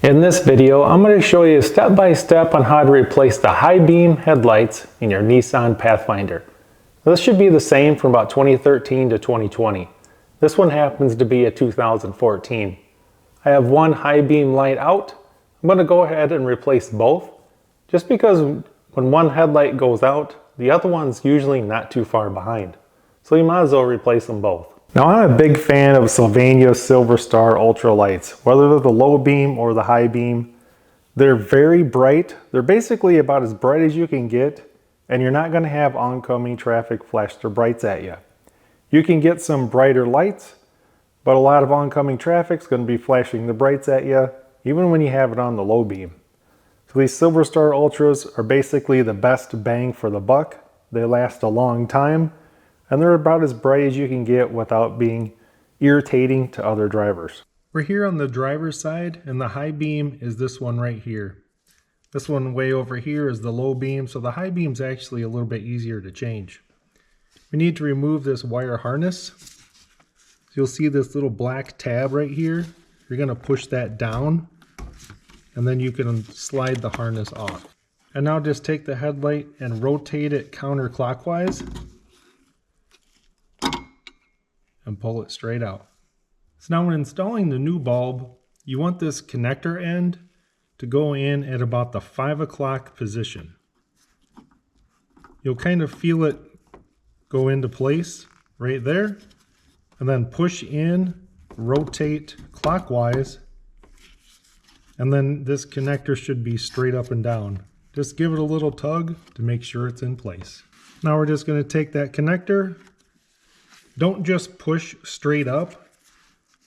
In this video, I'm going to show you step by step on how to replace the high beam headlights in your Nissan Pathfinder. This should be the same from about 2013 to 2020. This one happens to be a 2014. I have one high beam light out. I'm going to go ahead and replace both, just because when one headlight goes out, the other one's usually not too far behind. So you might as well replace them both. Now I'm a big fan of Sylvania Silver Star Ultra lights, whether they're the low beam or the high beam. They're very bright. They're basically about as bright as you can get, and you're not going to have oncoming traffic flash their brights at you. You can get some brighter lights, but a lot of oncoming traffic's going to be flashing the brights at you, even when you have it on the low beam. So these Silver Star Ultras are basically the best bang for the buck. They last a long time, and they're about as bright as you can get without being irritating to other drivers. We're here on the driver's side, and the high beam is this one right here. This one way over here is the low beam, so the high beam's actually a little bit easier to change. We need to remove this wire harness. So you'll see this little black tab right here. You're going to push that down, and then you can slide the harness off. And now just take the headlight and rotate it counterclockwise and pull it straight out. So now when installing the new bulb, you want this connector end to go in at about the 5 o'clock position. You'll kind of feel it go into place right there, and then push in, rotate clockwise, and then this connector should be straight up and down. Just give it a little tug to make sure it's in place. Now we're just going to take that connector. Don't just push straight up.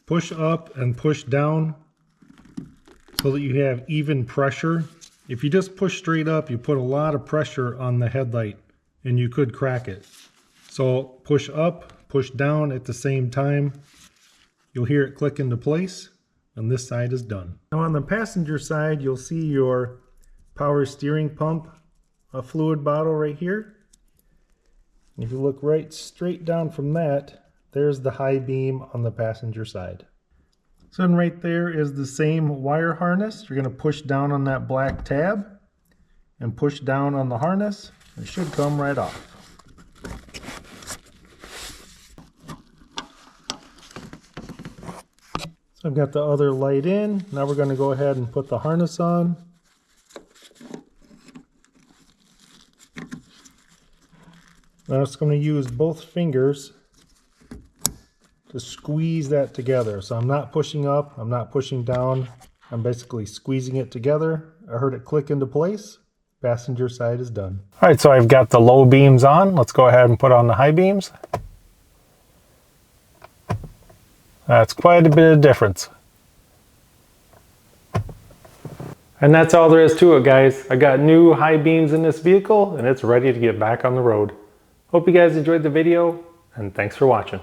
Push up and push down so that you have even pressure. If you just push straight up, you put a lot of pressure on the headlight and you could crack it. So push up, push down at the same time. You'll hear it click into place, and this side is done. Now on the passenger side, you'll see your power steering pump, a fluid bottle right here. If you look right straight down from that, there's the high beam on the passenger side. So then right there is the same wire harness. You're going to push down on that black tab and push down on the harness. It should come right off. So I've got the other light in. Now we're going to go ahead and put the harness on. Now I'm just going to use both fingers to squeeze that together. So I'm not pushing up, I'm not pushing down. I'm basically squeezing it together. I heard it click into place. Passenger side is done. All right, so I've got the low beams on. Let's go ahead and put on the high beams. That's quite a bit of difference. And that's all there is to it, guys. I got new high beams in this vehicle, and it's ready to get back on the road. Hope you guys enjoyed the video, and thanks for watching.